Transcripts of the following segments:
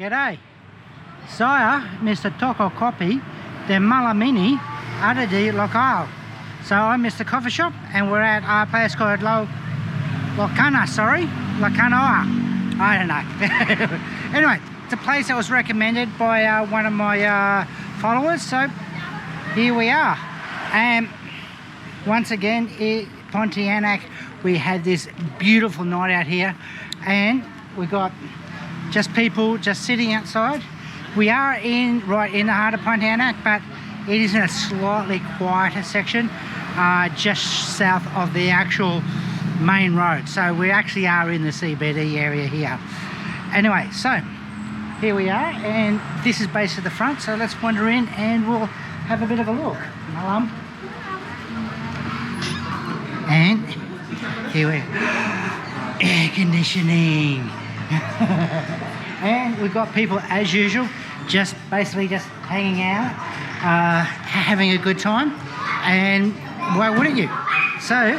G'day. Saya, Mr. Toko Kopi, de Malamini, ada di lokal. So I'm Mr. Coffee Shop and we're at a place called Lokanoa, I don't know. Anyway, it's a place that was recommended by one of my followers, so here we are. And once again, Pontianak, we had this beautiful night out here and we got just people just sitting outside. We are right in the heart of Pontianak, but it is in a slightly quieter section, just south of the actual main road. So we actually are in the CBD area here. Anyway, so here we are, and this is basically the front. So let's wander in and we'll have a bit of a look. Malam. And here we are. Air conditioning. And we've got people as usual, just basically just hanging out, having a good time, and why wouldn't you? So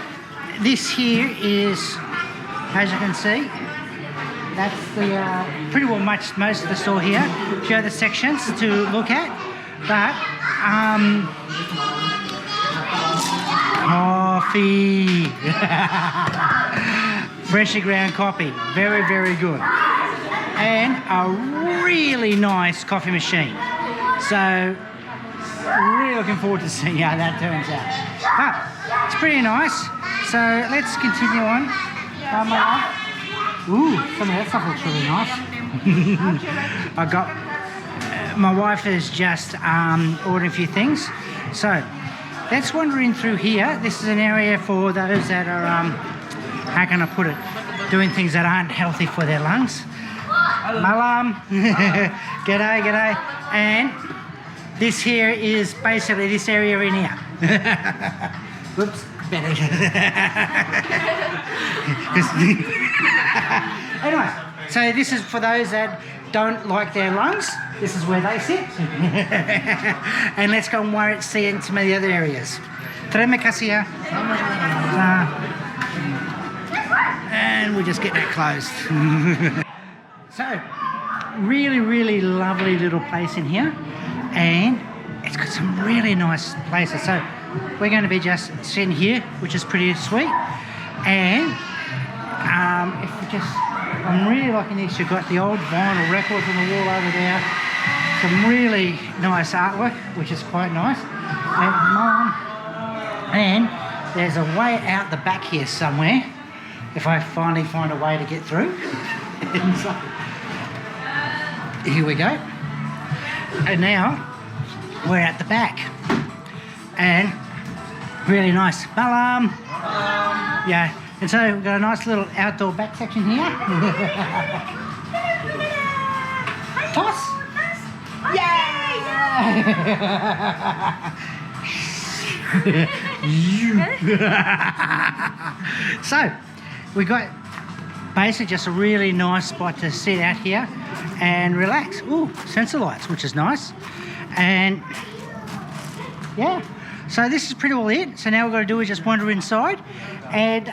this here is, as you can see, that's the pretty well most of the store here. A few other sections to look at, but coffee, freshly ground coffee, very, very good. And a really nice coffee machine. So really looking forward to seeing how that turns out. But it's pretty nice. So let's continue on. Ooh, some of that stuff looks really nice. I got, my wife has just ordered a few things. So let's wander in through here. This is an area for those that are, how can I put it, doing things that aren't healthy for their lungs. Malam. G'day, g'day. And this here is basically this area in here. Whoops, better. Anyway, so this is for those that don't like their lungs. This is where they sit. And let's go and see in some of the other areas. Terima kasih. And we'll just get that closed. So, really, really lovely little place in here, and it's got some really nice places. So, we're going to be just sitting here, which is pretty sweet. And if we just, I'm really liking this. You've got the old vinyl records on the wall over there. Some really nice artwork, which is quite nice. And there's a way out the back here somewhere, if I finally find a way to get through. So, here we go. And now we're at the back. And really nice. Malam. Yeah. And so we've got a nice little outdoor back section here. Toss. Yeah. So we got basically just a really nice spot to sit out here and relax. Ooh, sensor lights, which is nice. And yeah, so this is pretty well it. So now we've got to do is just wander inside, and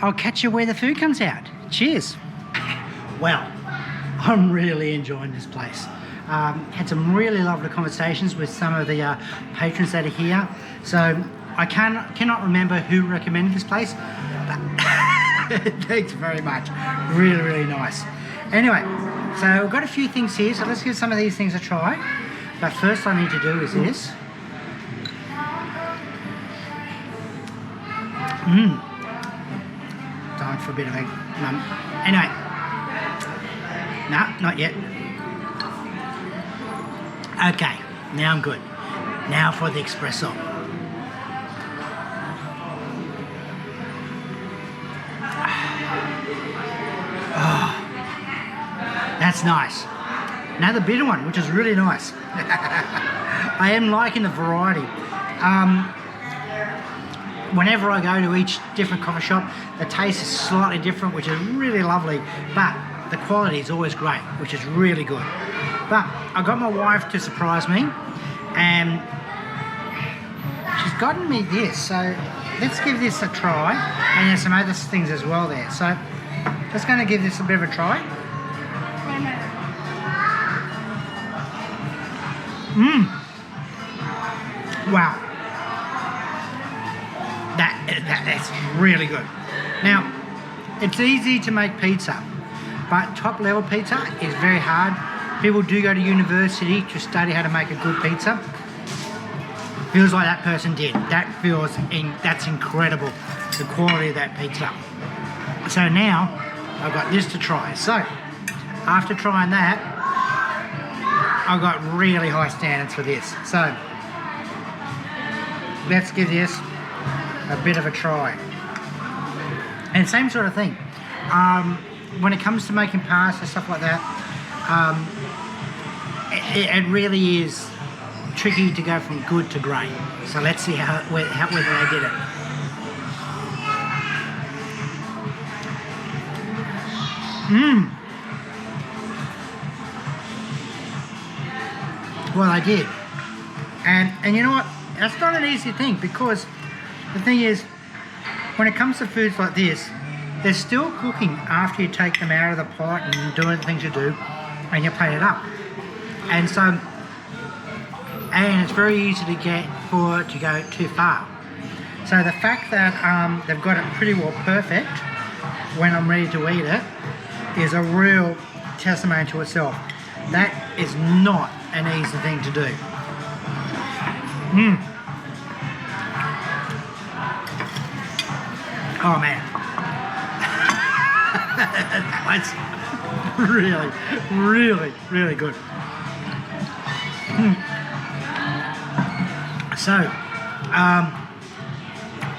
I'll catch you where the food comes out. Cheers. Well, I'm really enjoying this place. Had some really lovely conversations with some of the patrons that are here. So I cannot remember who recommended this place, but thanks very much. Really, really nice. Anyway, so we've got a few things here, so let's give some of these things a try. But first I need to do is this. Time for a bit of a anyway. No, not yet. Okay, now I'm good. Now for the espresso. Oh, that's nice. Another bitter one, which is really nice. I am liking the variety. Whenever I go to each different coffee shop, the taste is slightly different, which is really lovely, but the quality is always great, which is really good. But I got my wife to surprise me, and she's gotten me this, so let's give this a try. And there's some other things as well there, so just going to give this a bit of a try. Wow. That's really good. Now, it's easy to make pizza, but top level pizza is very hard. People do go to university to study how to make a good pizza. Feels like that person did. That's incredible, the quality of that pizza. So now, I've got this to try. So, after trying that, I've got really high standards for this. So, let's give this a bit of a try. And same sort of thing. When it comes to making pasta, stuff like that, it really is tricky to go from good to great. So let's see whether they did it. Well, I did. And you know what? That's not an easy thing, because the thing is, when it comes to foods like this, they're still cooking after you take them out of the pot and doing the things you do, and you plate it up. And so, and it's very easy to get for it to go too far. So the fact that they've got it pretty well perfect when I'm ready to eat it is a real testimony to itself. That is not an easy thing to do. Oh man. That's really, really, really good. So,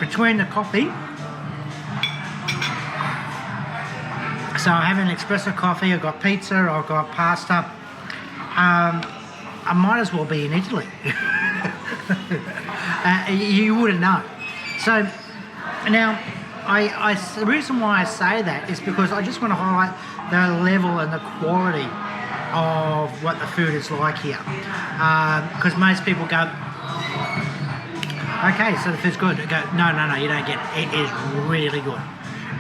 between the coffee, so I'm having an espresso coffee, I've got pizza, I've got pasta. I might as well be in Italy. You wouldn't know. So, now, the reason why I say that is because I just want to highlight the level and the quality of what the food is like here. Because most people go, okay, so the food's good. I go, no, you don't get it. It is really good.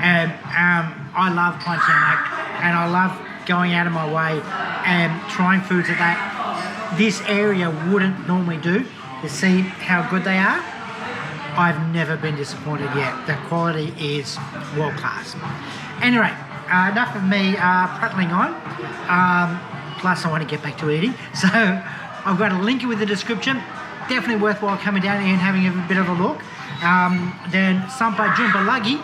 And I love Pontianak, and I love going out of my way and trying foods that this area wouldn't normally do, to see how good they are. I've never been disappointed yet. The quality is world class. Anyway, enough of me prattling on. Plus, I want to get back to eating. So, I've got a link with the description. Definitely worthwhile coming down here and having a bit of a look. Then, sampai jumpa lagi.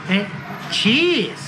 And cheers!